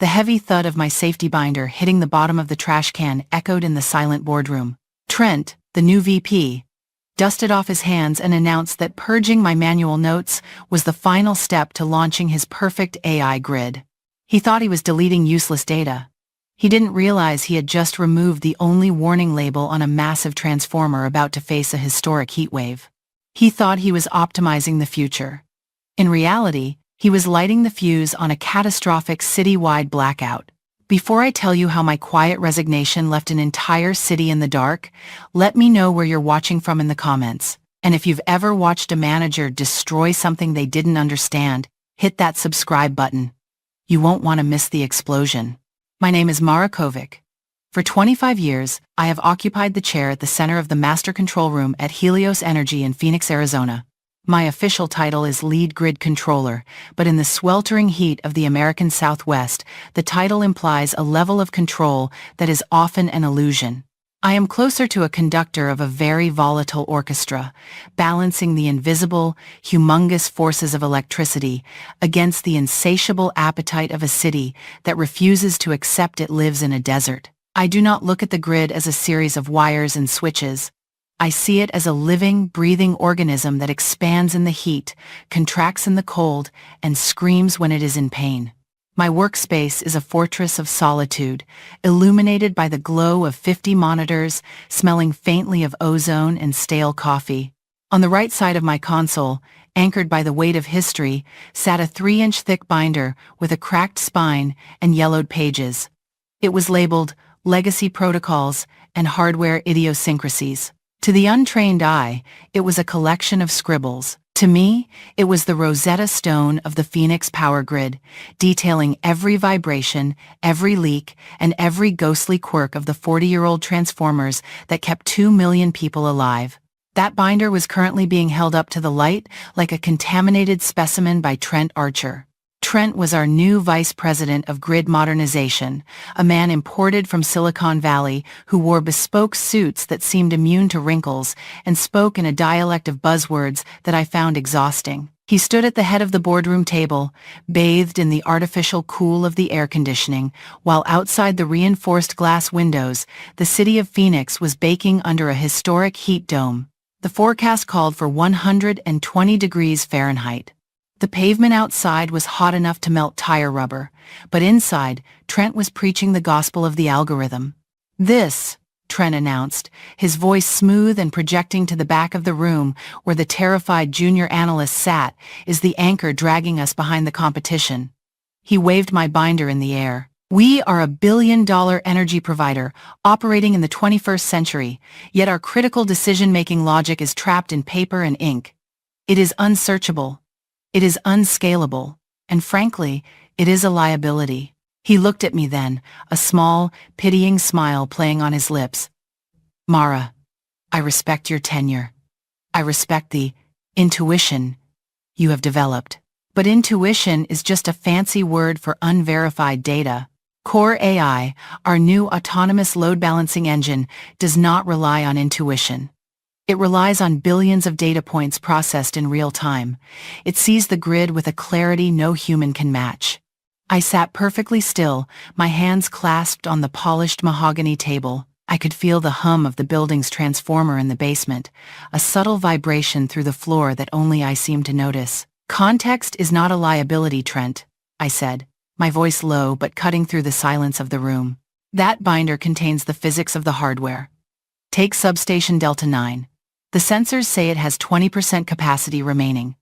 The heavy thud of my safety binder hitting the bottom of the trash can echoed in the silent boardroom. Trent, the new VP, dusted off his hands and announced that purging my manual notes was the final step to launching his perfect AI grid. He thought he was deleting useless data. He didn't realize he had just removed the only warning label on a massive transformer about to face a historic heatwave. He thought he was optimizing the future. In reality, he was lighting the fuse on a catastrophic city-wide blackout. Before I tell you how my quiet resignation left an entire city in the dark, let me know where you're watching from in the comments. And if you've ever watched a manager destroy something they didn't understand, hit that subscribe button. You won't want to miss the explosion. My name is Mara Kovic. For 25 years, I have occupied the chair at the center of the master control room at Helios Energy in Phoenix, Arizona. My official title is Lead Grid Controller, but in the sweltering heat of the American Southwest, the title implies a level of control that is often an illusion. I am closer to a conductor of a very volatile orchestra, balancing the invisible, humongous forces of electricity against the insatiable appetite of a city that refuses to accept it lives in a desert. I do not look at the grid as a series of wires and switches. I see it as a living, breathing organism that expands in the heat, contracts in the cold, and screams when it is in pain. My workspace is a fortress of solitude, illuminated by the glow of 50 monitors, smelling faintly of ozone and stale coffee. On the right side of my console, anchored by the weight of history, sat a 3-inch thick binder with a cracked spine and yellowed pages. It was labeled Legacy Protocols and Hardware Idiosyncrasies. To the untrained eye, it was a collection of scribbles. To me, it was the Rosetta Stone of the Phoenix power grid, detailing every vibration, every leak, and every ghostly quirk of the 40-year-old transformers that kept 2 million people alive. That binder was currently being held up to the light like a contaminated specimen by Trent Archer. Trent was our new vice president of grid modernization, a man imported from Silicon Valley who wore bespoke suits that seemed immune to wrinkles and spoke in a dialect of buzzwords that I found exhausting. He stood at the head of the boardroom table, bathed in the artificial cool of the air conditioning, while outside the reinforced glass windows, the city of Phoenix was baking under a historic heat dome. The forecast called for 120 degrees Fahrenheit. The pavement outside was hot enough to melt tire rubber, but inside, Trent was preaching the gospel of the algorithm. "This," Trent announced, his voice smooth and projecting to the back of the room where the terrified junior analyst sat, "is the anchor dragging us behind the competition." He waved my binder in the air. "We are a billion-dollar energy provider operating in the 21st century, yet our critical decision-making logic is trapped in paper and ink. It is unsearchable. It is unscalable, and frankly, it is a liability." He looked at me then, a small, pitying smile playing on his lips. "Mara, I respect your tenure. I respect the intuition you have developed. But intuition is just a fancy word for unverified data. Core AI, our new autonomous load balancing engine, does not rely on intuition. It relies on billions of data points processed in real time. It sees the grid with a clarity no human can match." I sat perfectly still, my hands clasped on the polished mahogany table. I could feel the hum of the building's transformer in the basement, a subtle vibration through the floor that only I seemed to notice. "Context is not a liability, Trent," I said, my voice low but cutting through the silence of the room. "That binder contains the physics of the hardware. Take substation Delta 9. The sensors say it has 20% capacity remaining.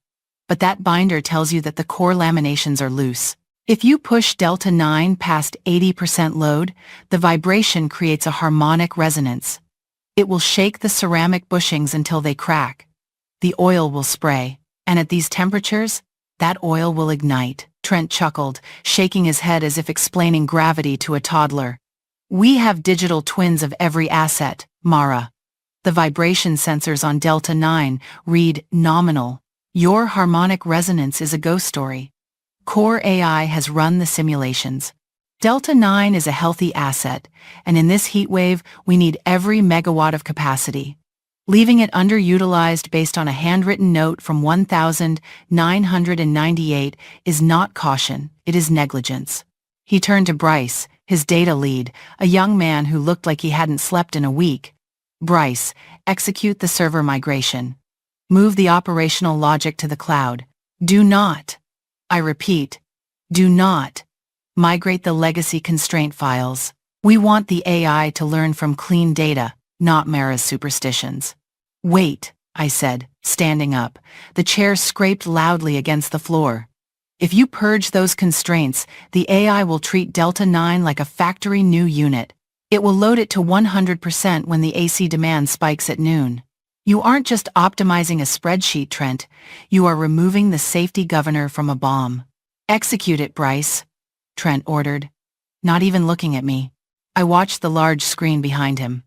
But that binder tells you that the core laminations are loose. If you push Delta 9 past 80% load, the vibration creates a harmonic resonance. It will shake the ceramic bushings until they crack. The oil will spray, and at these temperatures, that oil will ignite." Trent chuckled, shaking his head as if explaining gravity to a toddler. "We have digital twins of every asset, Mara. The vibration sensors on Delta 9 read nominal. Your harmonic resonance is a ghost story. Core AI has run the simulations. Delta 9 is a healthy asset, and in this heat wave, we need every megawatt of capacity. Leaving it underutilized based on a handwritten note from 1998 is not caution, it is negligence." He turned to Bryce, his data lead, a young man who looked like he hadn't slept in a week. Bryce, execute the server migration. Move the operational logic to the cloud. Do not, I repeat, do not, migrate the legacy constraint files. We want the AI to learn from clean data, not Mara's superstitions. Wait, I said, standing up. The chair scraped loudly against the floor. If you purge those constraints, the AI will treat Delta 9 like a factory new unit. It will load it to 100% when the AC demand spikes at noon. You aren't just optimizing a spreadsheet, Trent. You are removing the safety governor from a bomb. Execute it, Bryce, Trent ordered, not even looking at me. I watched the large screen behind him.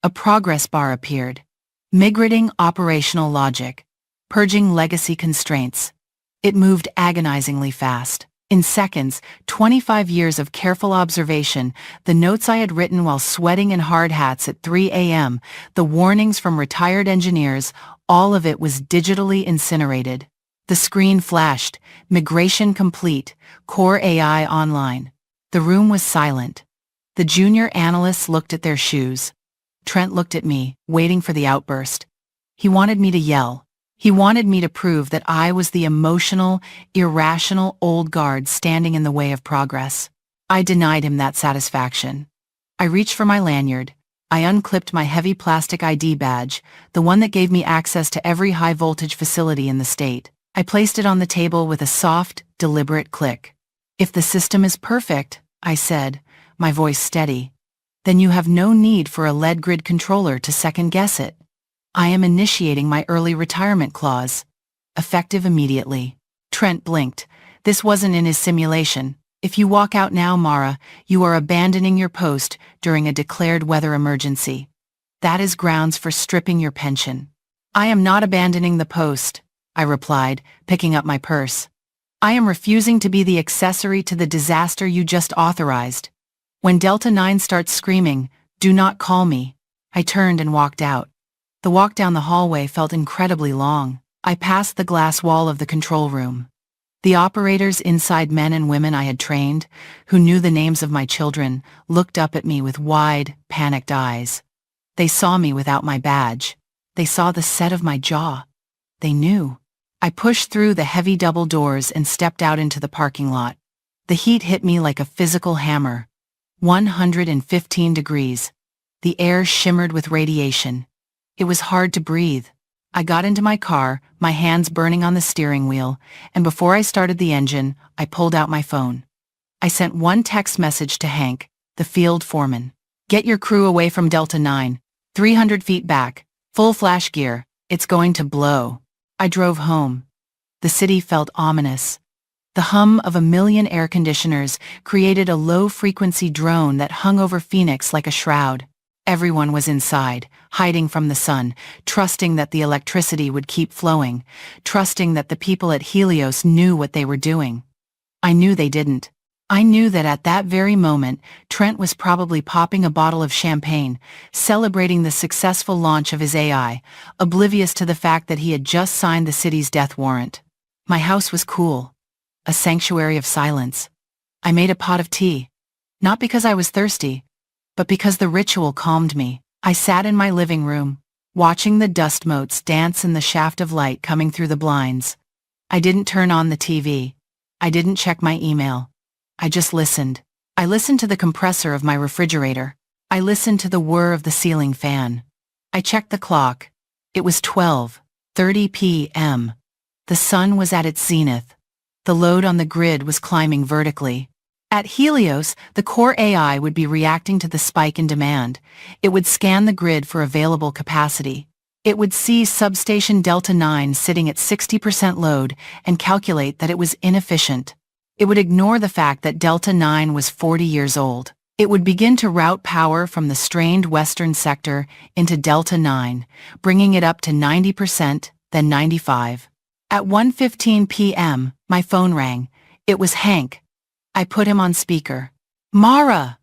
A progress bar appeared. Migrating operational logic. Purging legacy constraints. It moved agonizingly fast. In seconds, 25 years of careful observation, the notes I had written while sweating in hard hats at 3 a.m., the warnings from retired engineers, all of it was digitally incinerated. The screen flashed, migration complete, core AI online. The room was silent. The junior analysts looked at their shoes. Trent looked at me, waiting for the outburst. He wanted me to yell. He wanted me to prove that I was the emotional, irrational old guard standing in the way of progress. I denied him that satisfaction. I reached for my lanyard. I unclipped my heavy plastic ID badge, the one that gave me access to every high-voltage facility in the state. I placed it on the table with a soft, deliberate click. If the system is perfect, I said, my voice steady, then you have no need for a lead grid controller to second-guess it. I am initiating my early retirement clause. Effective immediately. Trent blinked. This wasn't in his simulation. If you walk out now, Mara, you are abandoning your post during a declared weather emergency. That is grounds for stripping your pension. I am not abandoning the post, I replied, picking up my purse. I am refusing to be the accessory to the disaster you just authorized. When Delta 9 starts screaming, do not call me. I turned and walked out. The walk down the hallway felt incredibly long. I passed the glass wall of the control room. The operators inside, men and women I had trained, who knew the names of my children, looked up at me with wide, panicked eyes. They saw me without my badge. They saw the set of my jaw. They knew. I pushed through the heavy double doors and stepped out into the parking lot. The heat hit me like a physical hammer. 115 degrees. The air shimmered with radiation. It was hard to breathe. I got into my car, my hands burning on the steering wheel, and before I started the engine, I pulled out my phone. I sent one text message to Hank, the field foreman. Get your crew away from Delta 9, 300 feet back, full flash gear, it's going to blow. I drove home. The city felt ominous. The hum of 1,000,000 air conditioners created a low-frequency drone that hung over Phoenix like a shroud. Everyone was inside, hiding from the sun, trusting that the electricity would keep flowing, trusting that the people at Helios knew what they were doing. I knew they didn't. I knew that at that very moment, Trent was probably popping a bottle of champagne, celebrating the successful launch of his AI, oblivious to the fact that he had just signed the city's death warrant. My house was cool. A sanctuary of silence. I made a pot of tea. Not because I was thirsty, but because the ritual calmed me. I sat in my living room, watching the dust motes dance in the shaft of light coming through the blinds. I didn't turn on the TV. I didn't check my email. I just listened. I listened to the compressor of my refrigerator. I listened to the whir of the ceiling fan. I checked the clock. It was 12:30 p.m. The sun was at its zenith. The load on the grid was climbing vertically. At Helios, the core AI would be reacting to the spike in demand. It would scan the grid for available capacity. It would see substation Delta 9 sitting at 60% load and calculate that it was inefficient. It would ignore the fact that Delta 9 was 40 years old. It would begin to route power from the strained western sector into Delta 9, bringing it up to 90%, then 95%. At 1:15 p.m., my phone rang. It was Hank. I put him on speaker. Mara!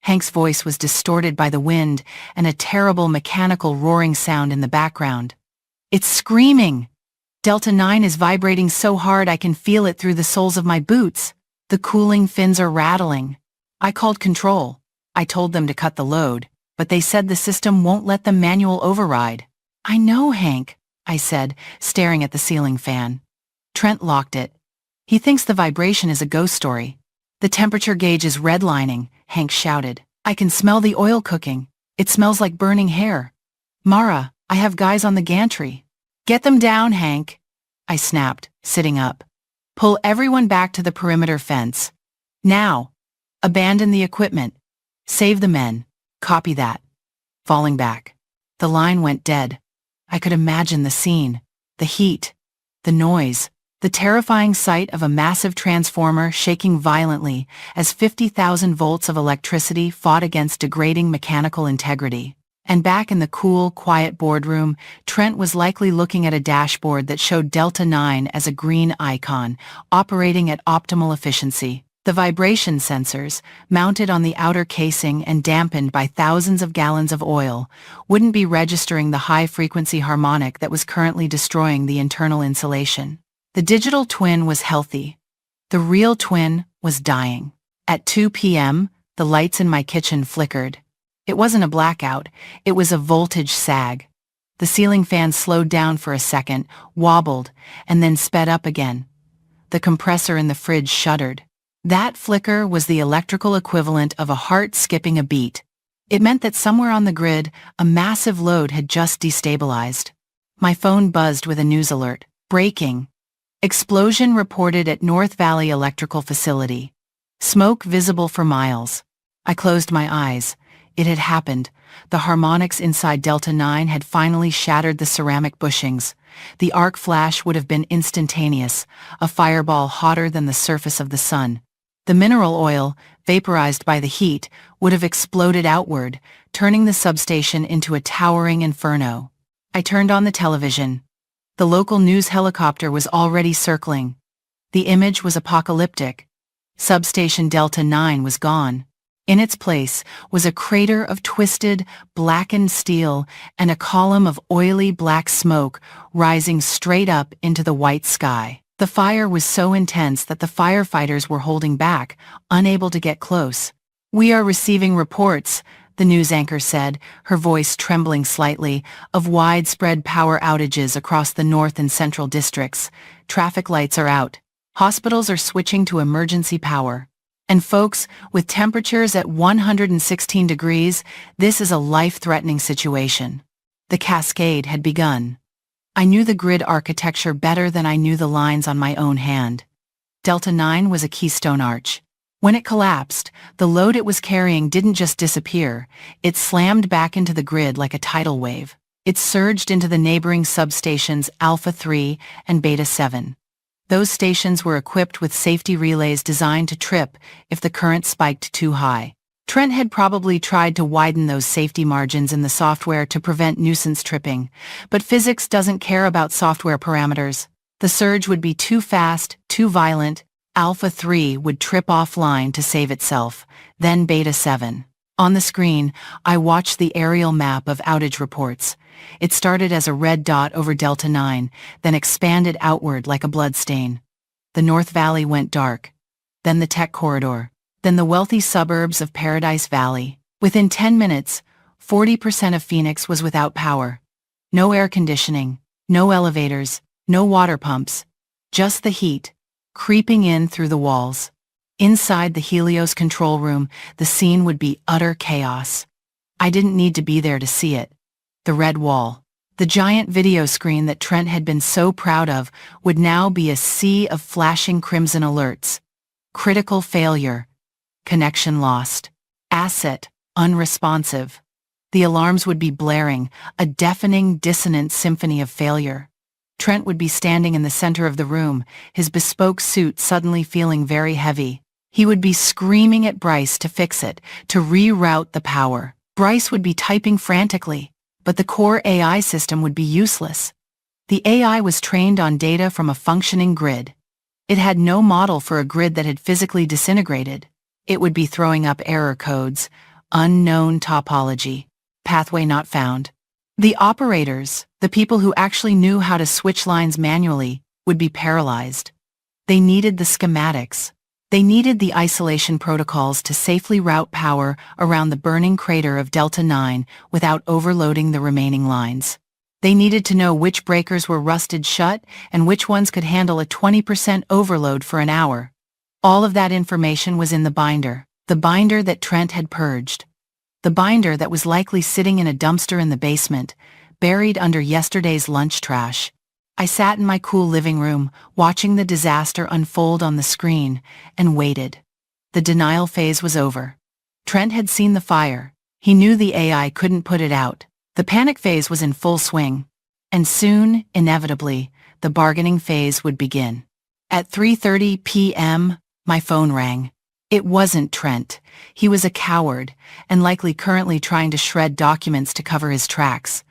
Hank's voice was distorted by the wind and a terrible mechanical roaring sound in the background. It's screaming! Delta 9 is vibrating so hard I can feel it through the soles of my boots. The cooling fins are rattling. I called control. I told them to cut the load, but they said the system won't let them manual override. I know, Hank, I said, staring at the ceiling fan. Trent locked it. He thinks the vibration is a ghost story. The temperature gauge is redlining, Hank shouted. I can smell the oil cooking. It smells like burning hair. Mara, I have guys on the gantry. Get them down, Hank, I snapped, sitting up. Pull everyone back to the perimeter fence. Now. Abandon the equipment. Save the men. Copy that. Falling back. The line went dead. I could imagine the scene, the heat, the noise, the terrifying sight of a massive transformer shaking violently as 50,000 volts of electricity fought against degrading mechanical integrity. And back in the cool, quiet boardroom, Trent was likely looking at a dashboard that showed Delta 9 as a green icon, operating at optimal efficiency. The vibration sensors, mounted on the outer casing and dampened by thousands of gallons of oil, wouldn't be registering the high-frequency harmonic that was currently destroying the internal insulation. The digital twin was healthy. The real twin was dying. At 2 p.m., the lights in my kitchen flickered. It wasn't a blackout, it was a voltage sag. The ceiling fan slowed down for a second, wobbled, and then sped up again. The compressor in the fridge shuddered. That flicker was the electrical equivalent of a heart skipping a beat. It meant that somewhere on the grid, a massive load had just destabilized. My phone buzzed with a news alert. Breaking. Explosion reported at North Valley Electrical Facility. Smoke visible for miles. I closed my eyes. It had happened. The harmonics inside Delta 9 had finally shattered the ceramic bushings. The arc flash would have been instantaneous, a fireball hotter than the surface of the sun. The mineral oil, vaporized by the heat, would have exploded outward, turning the substation into a towering inferno. I turned on the television. The local news helicopter was already circling. The image was apocalyptic. Substation Delta 9 was gone. In its place was a crater of twisted, blackened steel and a column of oily black smoke rising straight up into the white sky. The fire was so intense that the firefighters were holding back, unable to get close. "We are receiving reports," the news anchor said, her voice trembling slightly, "of widespread power outages across the north and central districts. Traffic lights are out. Hospitals are switching to emergency power. And folks, with temperatures at 116 degrees, this is a life-threatening situation." The cascade had begun. I knew the grid architecture better than I knew the lines on my own hand. Delta 9 was a keystone arch. When it collapsed, the load it was carrying didn't just disappear, it slammed back into the grid like a tidal wave. It surged into the neighboring substations Alpha 3 and Beta 7. Those stations were equipped with safety relays designed to trip if the current spiked too high. Trent had probably tried to widen those safety margins in the software to prevent nuisance tripping, but physics doesn't care about software parameters. The surge would be too fast, too violent. Alpha 3 would trip offline to save itself, then Beta 7. On the screen, I watched the aerial map of outage reports. It started as a red dot over Delta 9, then expanded outward like a bloodstain. The North Valley went dark, then the tech corridor, then the wealthy suburbs of Paradise Valley. Within 10 minutes, 40% of Phoenix was without power. No air conditioning, no elevators, no water pumps, just the heat, creeping in through the walls. Inside the Helios control room, the scene would be utter chaos. I didn't need to be there to see it. The red wall, the giant video screen that Trent had been so proud of, would now be a sea of flashing crimson alerts. Critical failure. Connection lost. Asset unresponsive. The alarms would be blaring, a deafening, dissonant symphony of failure. Trent would be standing in the center of the room, his bespoke suit suddenly feeling very heavy. He would be screaming at Bryce to fix it, to reroute the power. Bryce would be typing frantically, but the core AI system would be useless. The AI was trained on data from a functioning grid. It had no model for a grid that had physically disintegrated. It would be throwing up error codes, unknown topology, pathway not found. The operators, the people who actually knew how to switch lines manually, would be paralyzed. They needed the schematics, They needed the isolation protocols to safely route power around the burning crater of Delta 9 without overloading the remaining lines. They needed to know which breakers were rusted shut and which ones could handle a 20% overload for an hour. All of that information was in the binder that Trent had purged. The binder that was likely sitting in a dumpster in the basement, buried under yesterday's lunch trash. I sat in my cool living room, watching the disaster unfold on the screen, and waited. The denial phase was over. Trent had seen the fire. He knew the AI couldn't put it out. The panic phase was in full swing. And soon, inevitably, the bargaining phase would begin. At 3:30 p.m., my phone rang. It wasn't Trent. He was a coward, and likely currently trying to shred documents to cover his tracks.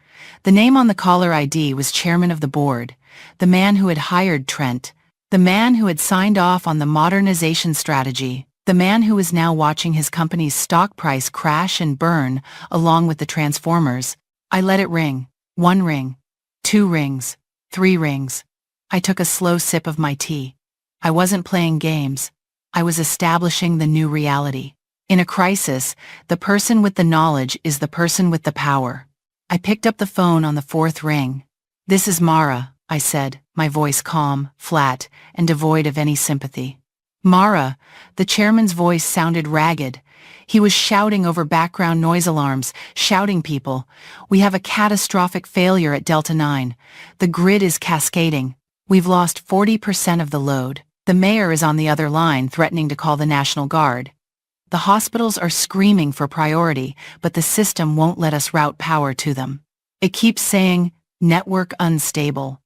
The name on the caller ID was chairman of the board, the man who had hired Trent, the man who had signed off on the modernization strategy, the man who was now watching his company's stock price crash and burn along with the transformers. I let it ring. 1 ring. 2 rings. 3 rings. I took a slow sip of my tea. I wasn't playing games. I was establishing the new reality. In a crisis, the person with the knowledge is the person with the power. I picked up the phone on the 4th ring. "This is Mara," I said, my voice calm, flat, and devoid of any sympathy. "Mara," the chairman's voice sounded ragged. He was shouting over background noise alarms, shouting people. "We have a catastrophic failure at Delta 9. The grid is cascading. We've lost 40% of the load. The mayor is on the other line threatening to call the National Guard. The hospitals are screaming for priority, but the system won't let us route power to them. It keeps saying, network unstable."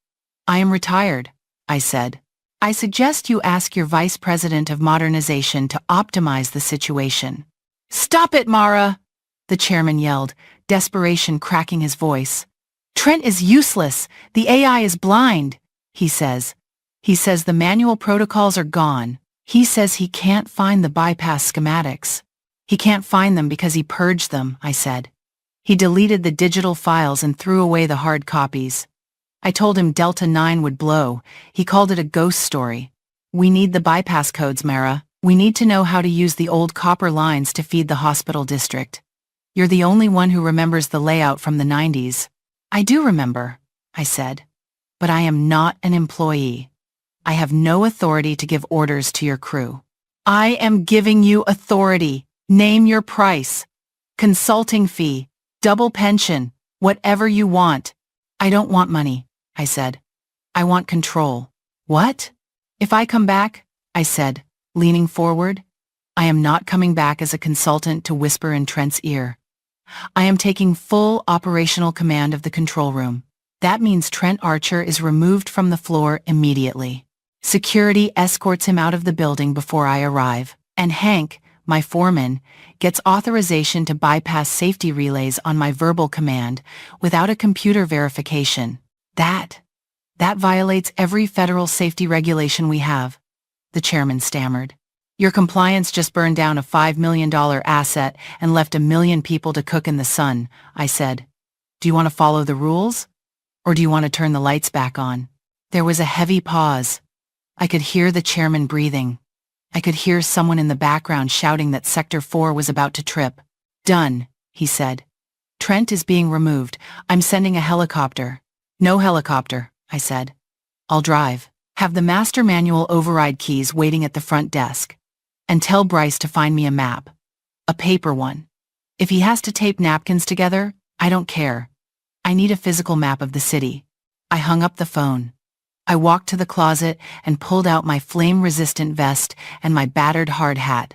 "I am retired," I said. "I suggest you ask your vice president of modernization to optimize the situation." "Stop it, Mara!" the chairman yelled, desperation cracking his voice. "Trent is useless. The AI is blind, he says. He says the manual protocols are gone. He says he can't find the bypass schematics. He can't find them because he purged them," I said. "He deleted the digital files and threw away the hard copies. I told him Delta 9 would blow. He called it a ghost story. We need the bypass codes, Mara. We need to know how to use the old copper lines to feed the hospital district. You're the only one who remembers the layout from the 90s. "I do remember," I said. "But I am not an employee. I have no authority to give orders to your crew." "I am giving you authority. Name your price. Consulting fee, double pension, whatever you want." "I don't want money," I said. "I want control." "What?" "If I come back," I said, leaning forward, "I am not coming back as a consultant to whisper in Trent's ear. I am taking full operational command of the control room. That means Trent Archer is removed from the floor immediately. Security escorts him out of the building before I arrive, and Hank, my foreman, gets authorization to bypass safety relays on my verbal command without a computer verification. That violates every federal safety regulation we have," the chairman stammered. "Your compliance just burned down a $5 million asset and left 1 million people to cook in the sun," I said. "Do you want to follow the rules? Or do you want to turn the lights back on?" There was a heavy pause. I could hear the chairman breathing. I could hear someone in the background shouting that Sector 4 was about to trip. "Done," he said. "Trent is being removed. I'm sending a helicopter." "No helicopter," I said. "I'll drive. Have the master manual override keys waiting at the front desk. And tell Bryce to find me a map. A paper one. If he has to tape napkins together, I don't care. I need a physical map of the city." I hung up the phone. I walked to the closet and pulled out my flame-resistant vest and my battered hard hat.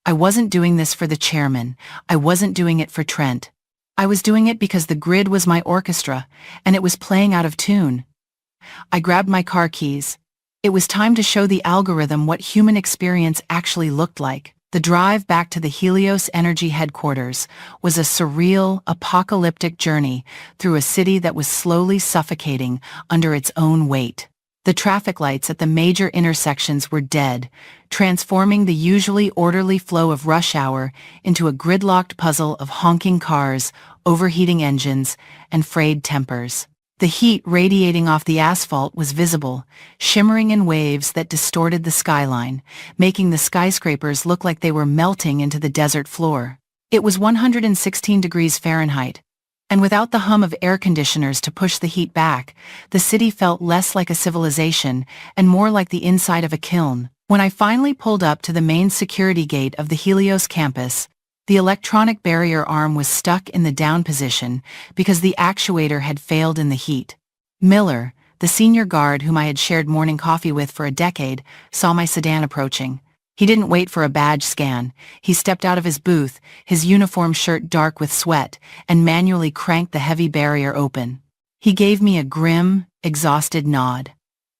I wasn't doing this for the chairman. I wasn't doing it for Trent. I was doing it because the grid was my orchestra, and it was playing out of tune. I grabbed my car keys. It was time to show the algorithm what human experience actually looked like. The drive back to the Helios Energy headquarters was a surreal, apocalyptic journey through a city that was slowly suffocating under its own weight. The traffic lights at the major intersections were dead, transforming the usually orderly flow of rush hour into a gridlocked puzzle of honking cars, overheating engines, and frayed tempers. The heat radiating off the asphalt was visible, shimmering in waves that distorted the skyline, making the skyscrapers look like they were melting into the desert floor. It was 116 degrees Fahrenheit, and without the hum of air conditioners to push the heat back, the city felt less like a civilization and more like the inside of a kiln. When I finally pulled up to the main security gate of the Helios campus, the electronic barrier arm was stuck in the down position because the actuator had failed in the heat. Miller, the senior guard whom I had shared morning coffee with for a decade, saw my sedan approaching. He didn't wait for a badge scan. He stepped out of his booth, his uniform shirt dark with sweat, and manually cranked the heavy barrier open. He gave me a grim, exhausted nod.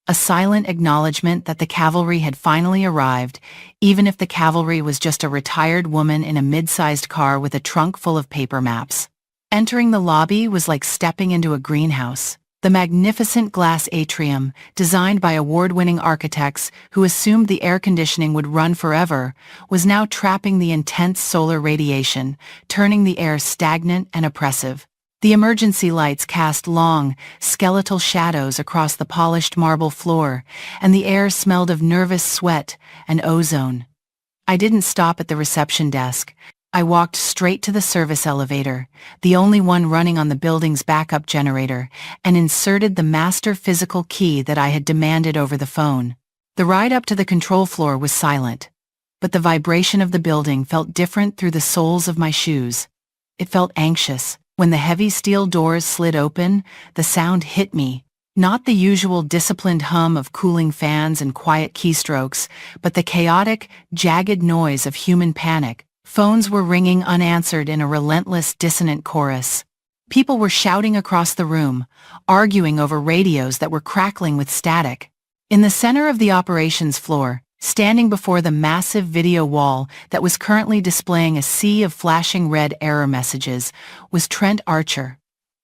A silent acknowledgement that the cavalry had finally arrived, even if the cavalry was just a retired woman in a mid-sized car with a trunk full of paper maps. Entering the lobby was like stepping into a greenhouse. The magnificent glass atrium, designed by award-winning architects who assumed the air conditioning would run forever, was now trapping the intense solar radiation, turning the air stagnant and oppressive. The emergency lights cast long, skeletal shadows across the polished marble floor, and the air smelled of nervous sweat and ozone. I didn't stop at the reception desk. I walked straight to the service elevator, the only one running on the building's backup generator, and inserted the master physical key that I had demanded over the phone. The ride up to the control floor was silent, but the vibration of the building felt different through the soles of my shoes. It felt anxious. When the heavy steel doors slid open, the sound hit me. Not the usual disciplined hum of cooling fans and quiet keystrokes, but the chaotic, jagged noise of human panic. Phones were ringing unanswered in a relentless, dissonant chorus. People were shouting across the room, arguing over radios that were crackling with static. In the center of the operations floor, standing before the massive video wall that was currently displaying a sea of flashing red error messages, was Trent Archer.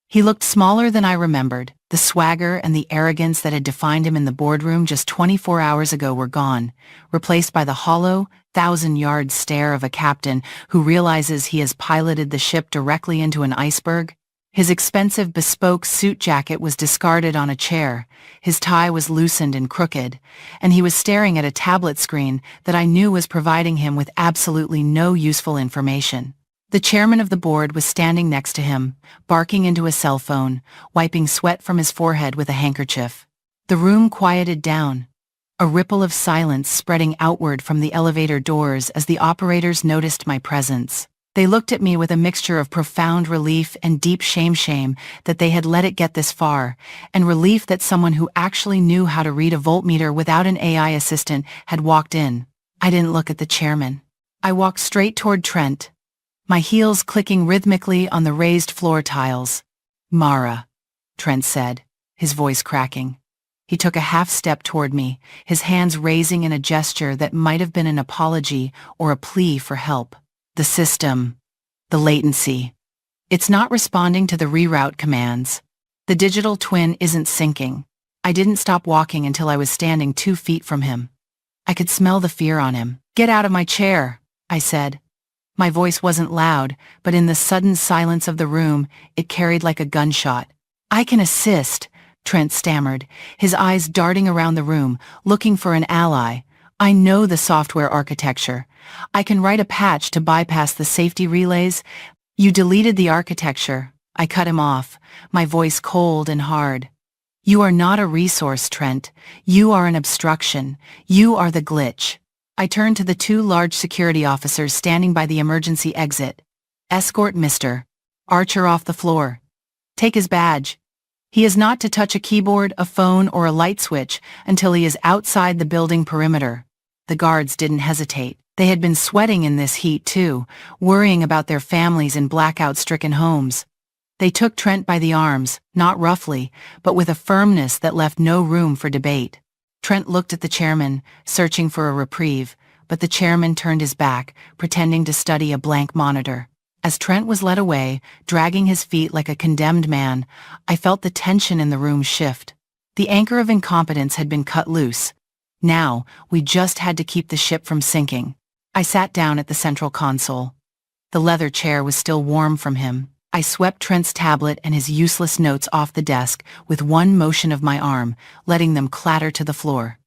He looked smaller than I remembered. The swagger and the arrogance that had defined him in the boardroom just 24 hours ago were gone, replaced by the hollow, thousand-yard stare of a captain who realizes he has piloted the ship directly into an iceberg. His expensive bespoke suit jacket was discarded on a chair, his tie was loosened and crooked, and he was staring at a tablet screen that I knew was providing him with absolutely no useful information. The chairman of the board was standing next to him, barking into a cell phone, wiping sweat from his forehead with a handkerchief. The room quieted down, a ripple of silence spreading outward from the elevator doors as the operators noticed my presence. They looked at me with a mixture of profound relief and deep shame that they had let it get this far, and relief that someone who actually knew how to read a voltmeter without an AI assistant had walked in. I didn't look at the chairman. I walked straight toward Trent, my heels clicking rhythmically on the raised floor tiles. "Mara," Trent said, his voice cracking. He took a half step toward me, his hands raising in a gesture that might have been an apology or a plea for help. "The system, the latency. It's not responding to the reroute commands. The digital twin isn't syncing." I didn't stop walking until I was standing 2 feet from him. I could smell the fear on him. "Get out of my chair," I said. My voice wasn't loud, but in the sudden silence of the room, it carried like a gunshot. "I can assist," Trent stammered, his eyes darting around the room, looking for an ally. "I know the software architecture. I can write a patch to bypass the safety relays." "You deleted the architecture," I cut him off, my voice cold and hard. "You are not a resource, Trent. You are an obstruction. You are the glitch." I turned to the 2 large security officers standing by the emergency exit. "Escort Mr. Archer off the floor. Take his badge. He is not to touch a keyboard, a phone, or a light switch until he is outside the building perimeter." The guards didn't hesitate. They had been sweating in this heat too, worrying about their families in blackout-stricken homes. They took Trent by the arms, not roughly, but with a firmness that left no room for debate. Trent looked at the chairman, searching for a reprieve, but the chairman turned his back, pretending to study a blank monitor. As Trent was led away, dragging his feet like a condemned man, I felt the tension in the room shift. The anchor of incompetence had been cut loose. Now, we just had to keep the ship from sinking. I sat down at the central console. The leather chair was still warm from him. I swept Trent's tablet and his useless notes off the desk with one motion of my arm, letting them clatter to the floor.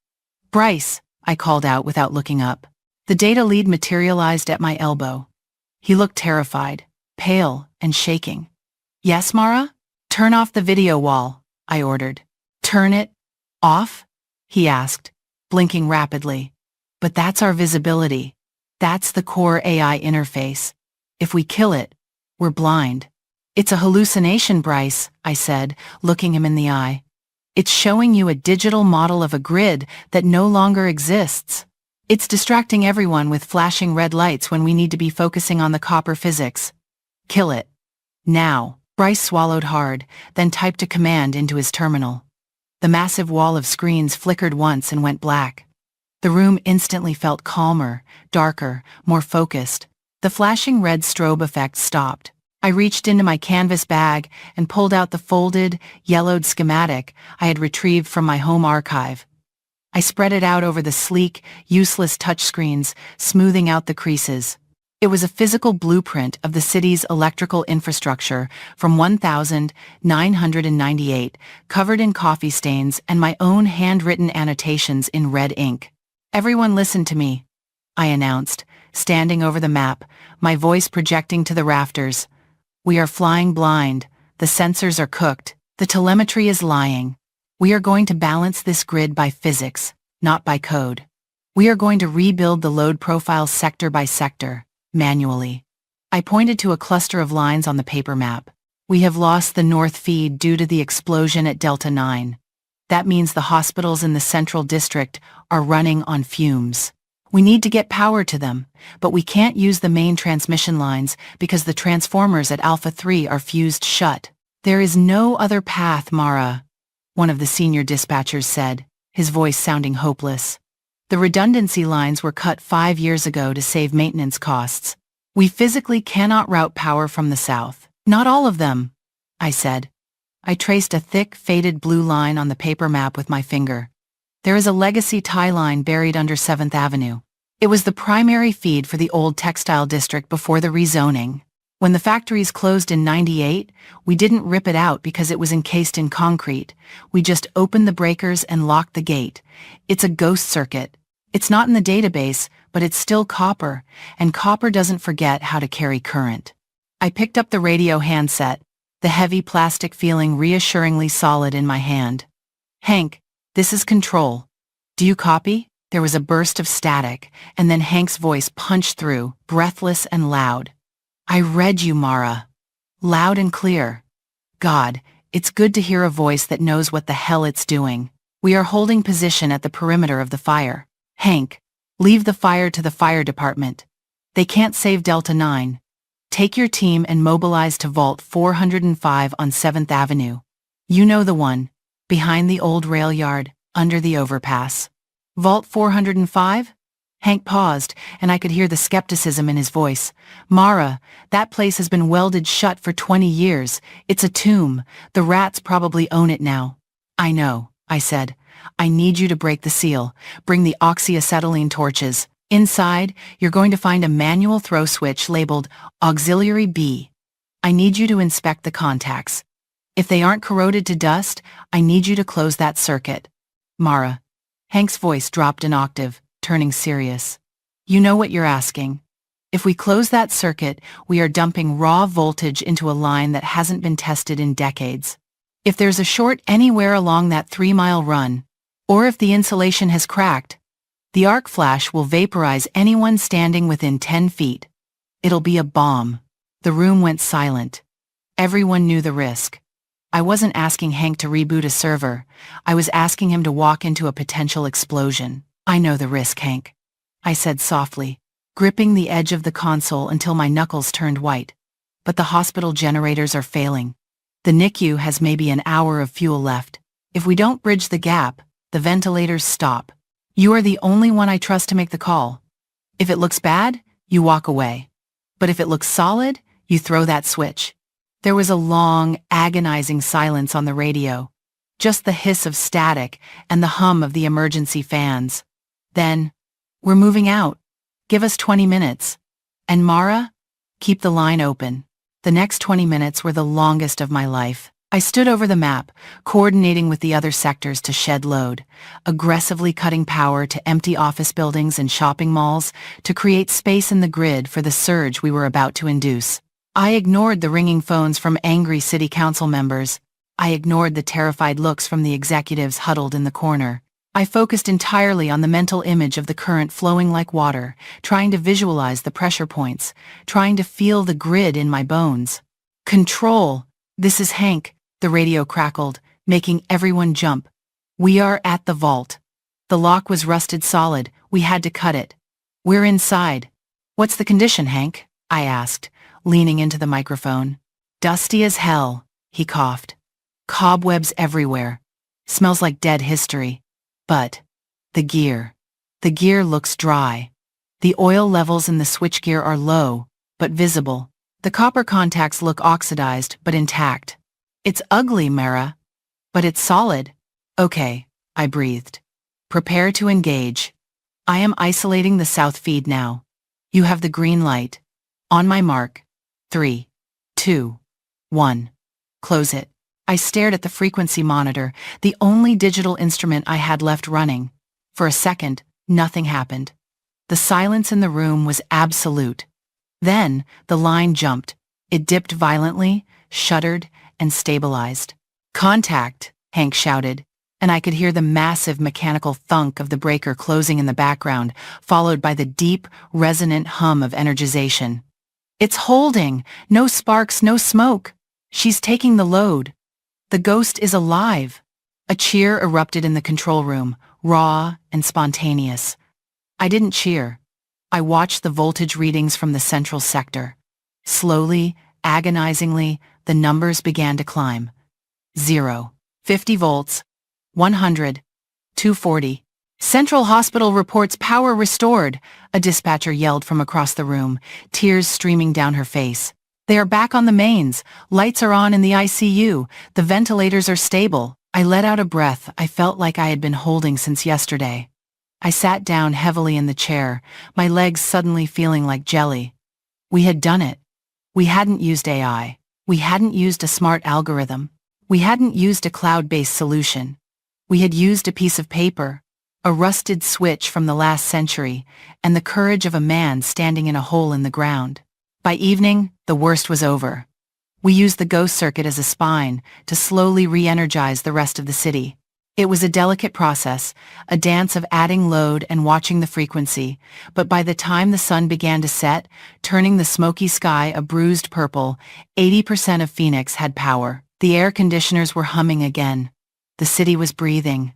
"Bryce," I called out without looking up. The data lead materialized at my elbow. He looked terrified, pale, and shaking. "Yes, Mara? Turn off the video wall," I ordered. "Turn it off?" he asked, blinking rapidly. "But that's our visibility. That's the core AI interface. If we kill it, we're blind." "It's a hallucination, Bryce," I said, looking him in the eye. "It's showing you a digital model of a grid that no longer exists. It's distracting everyone with flashing red lights when we need to be focusing on the copper physics. Kill it. Now." Bryce swallowed hard, then typed a command into his terminal. The massive wall of screens flickered once and went black. The room instantly felt calmer, darker, more focused. The flashing red strobe effect stopped. I reached into my canvas bag and pulled out the folded, yellowed schematic I had retrieved from my home archive. I spread it out over the sleek, useless touchscreens, smoothing out the creases. It was a physical blueprint of the city's electrical infrastructure from 1998, covered in coffee stains and my own handwritten annotations in red ink. "Everyone listen to me," I announced, standing over the map, my voice projecting to the rafters. "We are flying blind, the sensors are cooked, the telemetry is lying. We are going to balance this grid by physics, not by code. We are going to rebuild the load profiles sector by sector, manually." I pointed to a cluster of lines on the paper map. "We have lost the north feed due to the explosion at Delta 9. That means the hospitals in the central district are running on fumes. We need to get power to them, but we can't use the main transmission lines because the transformers at Alpha 3 are fused shut. There is no other path, Mara," one of the senior dispatchers said, his voice sounding hopeless. "The redundancy lines were cut 5 years ago to save maintenance costs. We physically cannot route power from the south." "Not all of them," I said. I traced a thick, faded blue line on the paper map with my finger. "There is a legacy tie line buried under 7th Avenue. It was the primary feed for the old textile district before the rezoning. When the factories closed in '98, we didn't rip it out because it was encased in concrete. We just opened the breakers and locked the gate. It's a ghost circuit. It's not in the database, but it's still copper, and copper doesn't forget how to carry current." I picked up the radio handset, the heavy plastic feeling reassuringly solid in my hand. "Hank, this is Control. Do you copy?" There was a burst of static, and then Hank's voice punched through, breathless and loud. "I read you, Mara. Loud and clear. God, it's good to hear a voice that knows what the hell it's doing. We are holding position at the perimeter of the fire. Hank, leave the fire to the fire department. They can't save Delta 9. Take your team and mobilize to Vault 405 on 7th Avenue. You know the one, behind the old rail yard, under the overpass." "Vault 405? Hank paused, and I could hear the skepticism in his voice. "Mara, that place has been welded shut for 20 years. It's a tomb. The rats probably own it now." "I know," I said. "I need you to break the seal. Bring the oxyacetylene torches. Inside, you're going to find a manual throw switch labeled Auxiliary B. I need you to inspect the contacts. If they aren't corroded to dust, I need you to close that circuit. Mara." Hank's voice dropped an octave, turning serious. "You know what you're asking. If we close that circuit, we are dumping raw voltage into a line that hasn't been tested in decades. If there's a short anywhere along that 3-mile run, or if the insulation has cracked, the arc flash will vaporize anyone standing within 10 feet. It'll be a bomb." The room went silent. Everyone knew the risk. I wasn't asking Hank to reboot a server. I was asking him to walk into a potential explosion. "I know the risk, Hank," I said softly, gripping the edge of the console until my knuckles turned white. "But the hospital generators are failing. The NICU has maybe an hour of fuel left. If we don't bridge the gap, the ventilators stop. You are the only one I trust to make the call. If it looks bad, you walk away. But if it looks solid, you throw that switch." There was a long, agonizing silence on the radio, just the hiss of static and the hum of the emergency fans. Then, "We're moving out. Give us 20 minutes. And Mara, keep the line open. The next 20 minutes were the longest of my life. I stood over the map, coordinating with the other sectors to shed load, aggressively cutting power to empty office buildings and shopping malls to create space in the grid for the surge we were about to induce. I ignored the ringing phones from angry city council members. I ignored the terrified looks from the executives huddled in the corner. I focused entirely on the mental image of the current flowing like water, trying to visualize the pressure points, trying to feel the grid in my bones. Control! This is Hank, the radio crackled, making everyone jump. We are at the vault. The lock was rusted solid, we had to cut it. We're inside. What's the condition, Hank? I asked, leaning into the microphone. Dusty as hell, he coughed. Cobwebs everywhere. Smells like dead history. But the gear looks dry. The oil levels in the switchgear are low, but visible. The copper contacts look oxidized, but intact. It's ugly, Mara, but it's solid. Okay, I breathed. Prepare to engage. I am isolating the south feed now. You have the green light. On my mark. 3, 2, 1. Close it. I stared at the frequency monitor, the only digital instrument I had left running. For a second, nothing happened. The silence in the room was absolute. Then, the line jumped. It dipped violently, shuddered, and stabilized. Contact, Hank shouted, and I could hear the massive mechanical thunk of the breaker closing in the background, followed by the deep, resonant hum of energization. It's holding! No sparks, no smoke! She's taking the load. The ghost is alive. A cheer erupted in the control room, raw and spontaneous. I didn't cheer. I watched the voltage readings from the central sector. Slowly, agonizingly, the numbers began to climb. 0, 50 volts, 100, 240. Central Hospital reports power restored, a dispatcher yelled from across the room, tears streaming down her face. They are back on the mains. Lights are on in the ICU. The ventilators are stable. I let out a breath I felt like I had been holding since yesterday. I sat down heavily in the chair, my legs suddenly feeling like jelly. We had done it. We hadn't used AI. We hadn't used a smart algorithm. We hadn't used a cloud-based solution. We had used a piece of paper, a rusted switch from the last century, and the courage of a man standing in a hole in the ground. By evening, the worst was over. We used the ghost circuit as a spine to slowly re-energize the rest of the city. It was a delicate process, a dance of adding load and watching the frequency, but by the time the sun began to set, turning the smoky sky a bruised purple, 80% of Phoenix had power. The air conditioners were humming again. The city was breathing.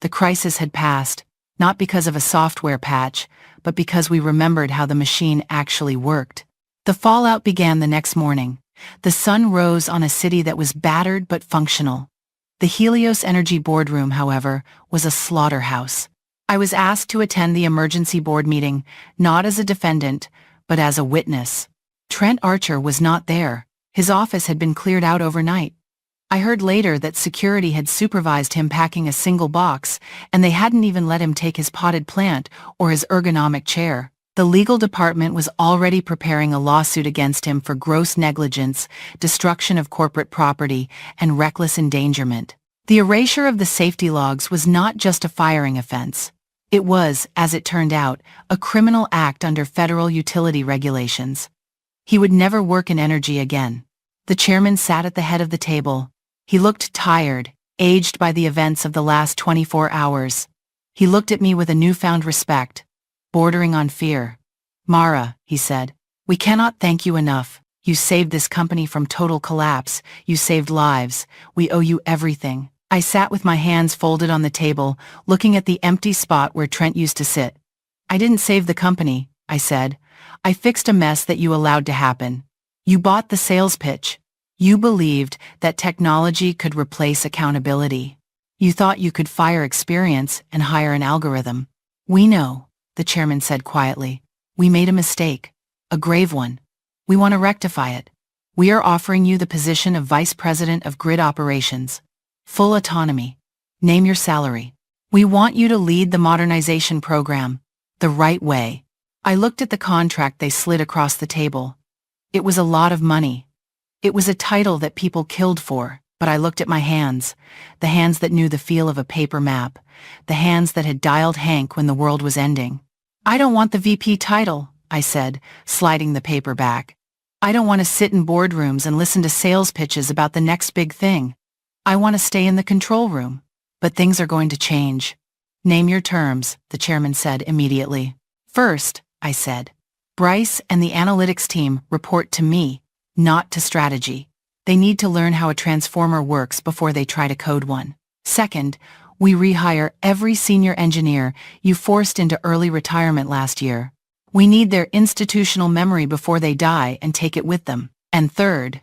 The crisis had passed, not because of a software patch, but because we remembered how the machine actually worked. The fallout began the next morning. The sun rose on a city that was battered but functional. The Helios Energy boardroom, however, was a slaughterhouse. I was asked to attend the emergency board meeting, not as a defendant, but as a witness. Trent Archer was not there. His office had been cleared out overnight. I heard later that security had supervised him packing a single box, and they hadn't even let him take his potted plant or his ergonomic chair. The legal department was already preparing a lawsuit against him for gross negligence, destruction of corporate property, and reckless endangerment. The erasure of the safety logs was not just a firing offense. It was, as it turned out, a criminal act under federal utility regulations. He would never work in energy again. The chairman sat at the head of the table. He looked tired, aged by the events of the last 24 hours. He looked at me with a newfound respect, bordering on fear. Mara, he said, we cannot thank you enough. You saved this company from total collapse. You saved lives. We owe you everything. I sat with my hands folded on the table, looking at the empty spot where Trent used to sit. I didn't save the company, I said. I fixed a mess that you allowed to happen. You bought the sales pitch. You believed that technology could replace accountability. You thought you could fire experience and hire an algorithm. We know, the chairman said quietly. We made a mistake, a grave one. We want to rectify it. We are offering you the position of Vice President of Grid Operations. Full autonomy. Name your salary. We want you to lead the modernization program, the right way. I looked at the contract they slid across the table. It was a lot of money. It was a title that people killed for, but I looked at my hands, the hands that knew the feel of a paper map, the hands that had dialed Hank when the world was ending. I don't want the VP title, I said, sliding the paper back. I don't want to sit in boardrooms and listen to sales pitches about the next big thing. I want to stay in the control room. But things are going to change. Name your terms, the chairman said immediately. First, I said, Bryce and the analytics team report to me, not to strategy. They need to learn how a transformer works before they try to code one. Second, we rehire every senior engineer you forced into early retirement last year. We need their institutional memory before they die and take it with them. And third,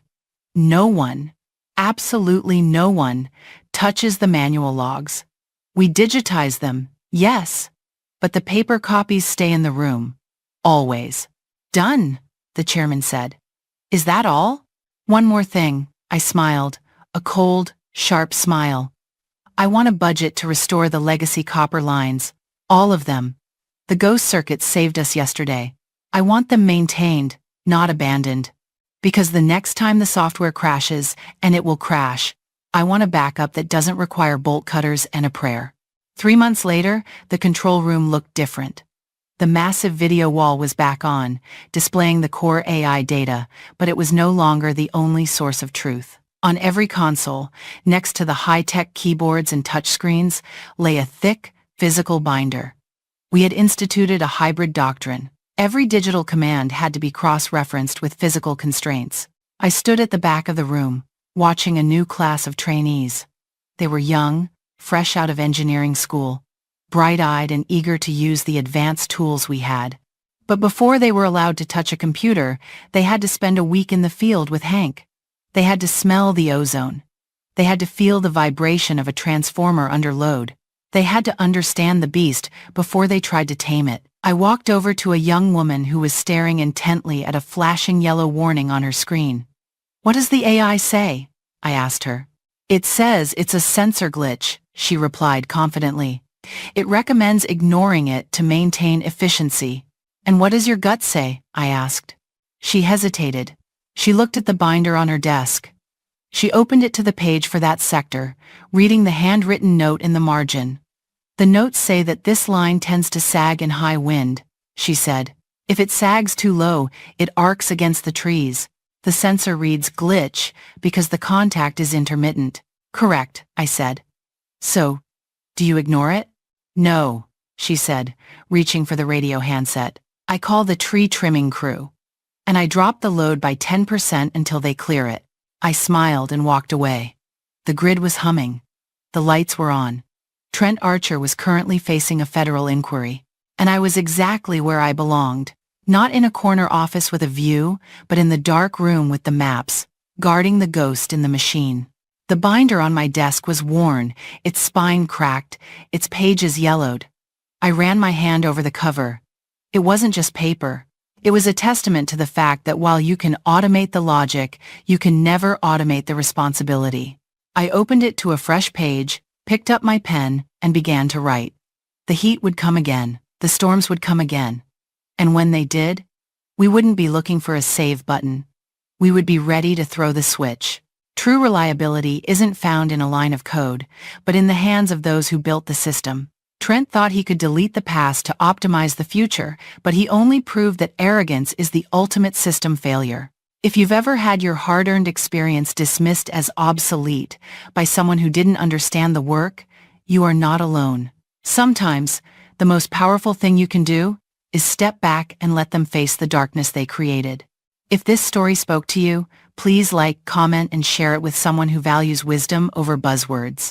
no one, absolutely no one, touches the manual logs. We digitize them, yes, but the paper copies stay in the room. Always. Done, the chairman said. Is that all? One more thing, I smiled, a cold, sharp smile. I want a budget to restore the legacy copper lines, all of them. The ghost circuits saved us yesterday. I want them maintained, not abandoned. Because the next time the software crashes, and it will crash, I want a backup that doesn't require bolt cutters and a prayer. 3 months later, the control room looked different. The massive video wall was back on, displaying the core AI data, but it was no longer the only source of truth. On every console, next to the high-tech keyboards and touchscreens, lay a thick, physical binder. We had instituted a hybrid doctrine. Every digital command had to be cross-referenced with physical constraints. I stood at the back of the room, watching a new class of trainees. They were young, fresh out of engineering school, bright-eyed and eager to use the advanced tools we had. But before they were allowed to touch a computer, they had to spend a week in the field with Hank. They had to smell the ozone. They had to feel the vibration of a transformer under load. They had to understand the beast before they tried to tame it. I walked over to a young woman who was staring intently at a flashing yellow warning on her screen. "What does the AI say?" I asked her. "It says it's a sensor glitch," she replied confidently. "It recommends ignoring it to maintain efficiency." "And what does your gut say?" I asked. She hesitated. She looked at the binder on her desk. She opened it to the page for that sector, reading the handwritten note in the margin. "The notes say that this line tends to sag in high wind," she said. "If it sags too low, it arcs against the trees. The sensor reads glitch because the contact is intermittent." "Correct," I said. "So, do you ignore it?" "No," she said, reaching for the radio handset. "I call the tree trimming crew. And I drop the load by 10% until they clear it." I smiled and walked away. The grid was humming. The lights were on. Trent Archer was currently facing a federal inquiry, and I was exactly where I belonged, not in a corner office with a view, but in the dark room with the maps, guarding the ghost in the machine. The binder on my desk was worn, its spine cracked, its pages yellowed. I ran my hand over the cover. It wasn't just paper. It was a testament to the fact that while you can automate the logic, you can never automate the responsibility. I opened it to a fresh page, picked up my pen, and began to write. The heat would come again, the storms would come again. And when they did, we wouldn't be looking for a save button. We would be ready to throw the switch. True reliability isn't found in a line of code, but in the hands of those who built the system. Trent thought he could delete the past to optimize the future, but he only proved that arrogance is the ultimate system failure. If you've ever had your hard-earned experience dismissed as obsolete by someone who didn't understand the work, you are not alone. Sometimes, the most powerful thing you can do is step back and let them face the darkness they created. If this story spoke to you, please like, comment, and share it with someone who values wisdom over buzzwords.